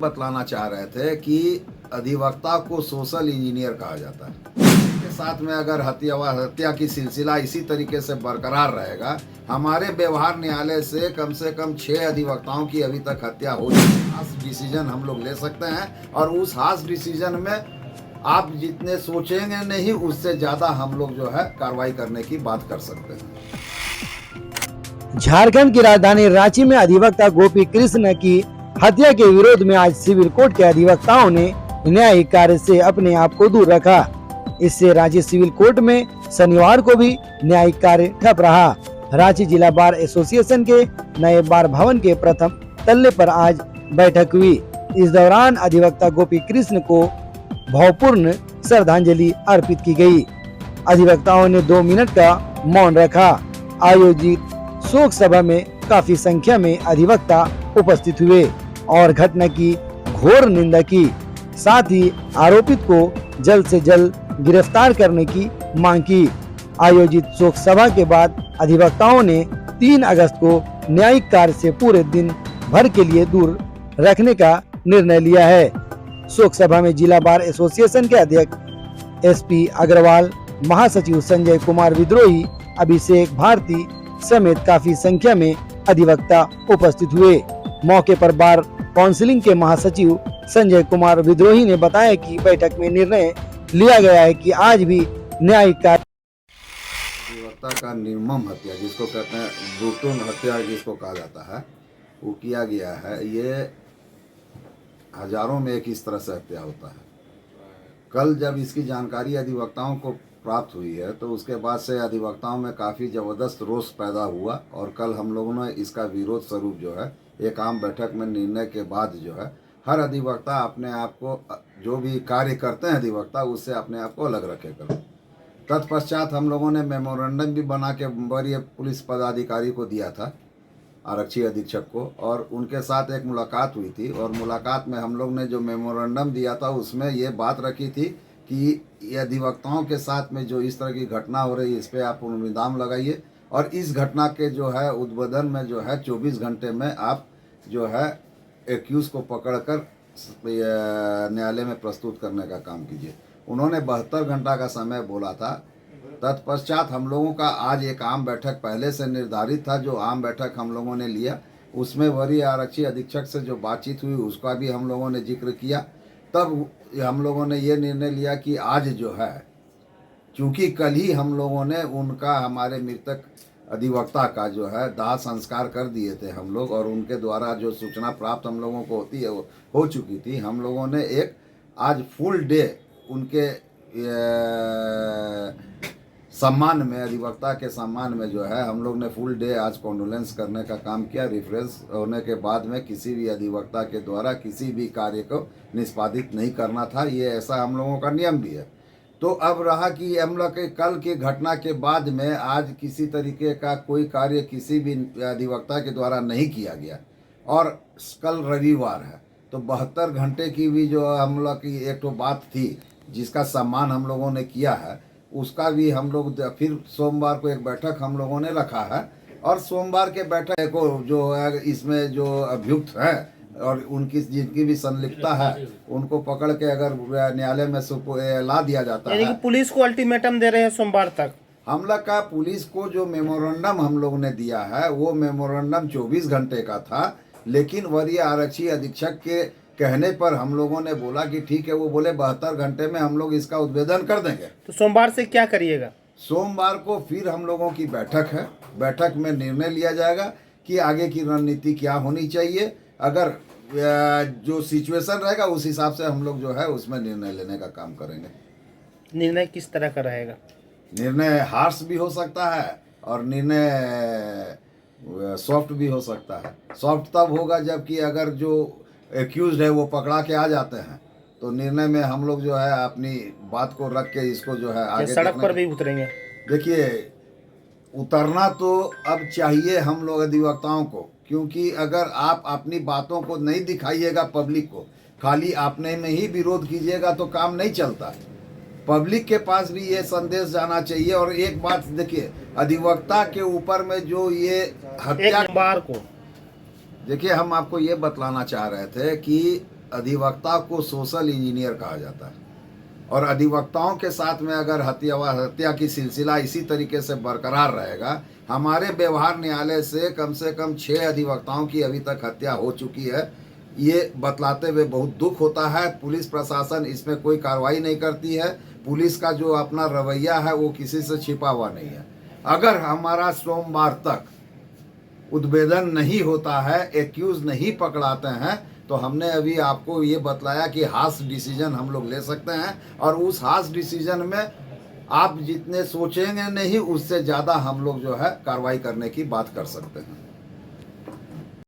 बतलाना चाह रहे थे कि अधिवक्ता को सोशल इंजीनियर कहा जाता है। इसके साथ में अगर हत्या की सिलसिला इसी तरीके से बरकरार रहेगा, हमारे व्यवहार न्यायालय से कम 6 अधिवक्ताओं की अभी तक हत्या हो चुकी है। हार्श डिसीजन हम लोग ले सकते हैं और उस हार्श डिसीजन में आप जितने सोचेंगे नहीं, उससे ज़्यादा हम लोग जो है कार्रवाई करने की बात कर सकते हैं। झारखंड की राजधानी रांची में अधिवक्ता गोपी कृष्ण की हत्या के विरोध में आज सिविल कोर्ट के अधिवक्ताओं ने न्यायिक कार्य से अपने आप को दूर रखा। इससे रांची सिविल कोर्ट में शनिवार को भी न्यायिक कार्य ठप रहा। रांची जिला बार एसोसिएशन के नए बार भवन के प्रथम तल्ले पर आज बैठक हुई। इस दौरान अधिवक्ता गोपी कृष्ण को भावपूर्ण श्रद्धांजलि अर्पित की गई। अधिवक्ताओं ने 2 मिनट का मौन रखा। आयोजित शोक सभा में काफी संख्या में अधिवक्ता उपस्थित हुए और घटना की घोर निंदा की। साथ ही आरोपित को जल्द से जल्द गिरफ्तार करने की मांग की। आयोजित शोक सभा के बाद अधिवक्ताओं ने 3 अगस्त को न्यायिक कार्य से पूरे दिन भर के लिए दूर रखने का निर्णय लिया है। शोक सभा में जिला बार एसोसिएशन के अध्यक्ष एसपी अग्रवाल, महासचिव संजय कुमार विद्रोही, अभिषेक भारती समेत काफी संख्या में अधिवक्ता उपस्थित हुए। मौके पर बार काउंसिलिंग के महासचिव संजय कुमार विद्रोही ने बताया कि बैठक में निर्णय लिया गया है कि आज भी न्यायिक कार्य अधिवक्ता का निर्मम हत्या, जिसको कहते हैं ब्रूटल हत्या जिसको कहा जाता है, वो किया गया है। ये हजारों में एक इस तरह से हत्या होता है। कल जब इसकी जानकारी अधिवक्ताओं को प्राप्त हुई है तो उसके बाद से अधिवक्ताओं में काफ़ी ज़बरदस्त रोष पैदा हुआ और कल हम लोगों ने इसका विरोध स्वरूप जो है एक आम बैठक में निर्णय के बाद जो है हर अधिवक्ता अपने आप को, जो भी कार्य करते हैं अधिवक्ता, उससे अपने आप को अलग रखेगा। तत्पश्चात हम लोगों ने मेमोरेंडम भी बना के वरीय पुलिस पदाधिकारी को दिया था, आरक्षी अधीक्षक को, और उनके साथ एक मुलाकात हुई थी। और मुलाकात में हम लोग ने जो मेमोरेंडम दिया था उसमें ये बात रखी थी कि ये अधिवक्ताओं के साथ में जो इस तरह की घटना हो रही है, इस पर आप अनुदान लगाइए और इस घटना के जो है उद्भेदन में जो है 24 घंटे में आप जो है एक्यूज को पकड़कर न्यायालय में प्रस्तुत करने का काम कीजिए। उन्होंने 72 घंटा का समय बोला था। तत्पश्चात हम लोगों का आज एक आम बैठक पहले से निर्धारित था, जो आम बैठक हम लोगों ने लिया, उसमें वरीय आरक्षी अधीक्षक से जो बातचीत हुई उसका भी हम लोगों ने जिक्र किया। तब हम लोगों ने ये निर्णय लिया कि आज जो है, चूँकि कल ही हम लोगों ने उनका, हमारे मृतक अधिवक्ता का जो है दाह संस्कार कर दिए थे हम लोग, और उनके द्वारा जो सूचना प्राप्त हम लोगों को होती है वो हो चुकी थी। हम लोगों ने एक आज फुल डे उनके सम्मान में, अधिवक्ता के सम्मान में जो है हम लोग ने फुल डे आज कॉन्डोलेंस करने का काम किया। रिफ्रेश होने के बाद में किसी भी अधिवक्ता के द्वारा किसी भी कार्य को निष्पादित नहीं करना था, ये ऐसा हम लोगों का नियम भी है। तो अब रहा कि हम लोग के कल की घटना के बाद में आज किसी तरीके का कोई कार्य किसी भी अधिवक्ता के द्वारा नहीं किया गया, और कल रविवार है तो 72 घंटे की भी जो हम लोग की एक तो बात थी जिसका सम्मान हम लोगों ने किया है, उसका भी हम लोग फिर सोमवार को एक बैठक हम लोगों ने रखा है। और सोमवार के बैठक को जो है इसमें जो अभियुक्त हैं और उनकी जिनकी भी संलिप्तता है उनको पकड़ के अगर न्यायालय में ला दिया जाता है। पुलिस को अल्टीमेटम दे रहे हैं सोमवार तक। हम लोग का पुलिस को जो मेमोरेंडम हम लोग ने दिया है वो मेमोरेंडम 24 घंटे का था, लेकिन वरीय आरक्षी अधीक्षक के कहने पर हम लोगों ने बोला कि ठीक है। वो बोले 72 घंटे में हम लोग इसका उद्भेदन कर देंगे। तो सोमवार से क्या करिएगा? सोमवार को फिर हम लोगों की बैठक है। बैठक में निर्णय लिया जाएगा कि आगे की रणनीति क्या होनी चाहिए। अगर जो सिचुएशन रहेगा उस हिसाब से हम लोग जो है उसमें निर्णय लेने का काम करेंगे। निर्णय किस तरह का रहेगा? निर्णय हार्श भी हो सकता है और निर्णय सॉफ्ट भी हो सकता है। सॉफ्ट तब होगा जबकि अगर जो एक्यूज्ड है वो पकड़ा के आ जाते हैं, तो निर्णय में हम लोग जो है अपनी बात को रख के इसको जो है आगे सड़क पर भी उतरेंगे। देखिए, उतरना तो अब चाहिए हम लोग अधिवक्ताओं को, क्योंकि अगर आप अपनी बातों को नहीं दिखाइएगा पब्लिक को, खाली आपने में ही विरोध कीजिएगा तो काम नहीं चलता। पब्लिक के पास भी ये संदेश जाना चाहिए। और एक बात देखिए, अधिवक्ता के ऊपर में जो ये हत्या बार को देखिए, हम आपको ये बतलाना चाह रहे थे कि अधिवक्ता को सोशल इंजीनियर कहा जाता है और अधिवक्ताओं के साथ में अगर हत्या की सिलसिला इसी तरीके से बरकरार रहेगा, हमारे व्यवहार न्यायालय से कम 6 अधिवक्ताओं की अभी तक हत्या हो चुकी है, ये बतलाते हुए बहुत दुख होता है। पुलिस प्रशासन इसमें कोई कार्रवाई नहीं करती है। पुलिस का जो अपना रवैया है वो किसी से छिपा हुआ नहीं है। अगर हमारा सोमवार तक उद्भेदन नहीं होता है, एक्यूज नहीं पकड़ाते हैं, तो हमने अभी आपको ये बतलाया कि हार्श डिसीजन हम लोग ले सकते हैं और उस हार्श डिसीजन में आप जितने सोचेंगे नहीं उससे ज़्यादा हम लोग जो है कार्रवाई करने की बात कर सकते हैं।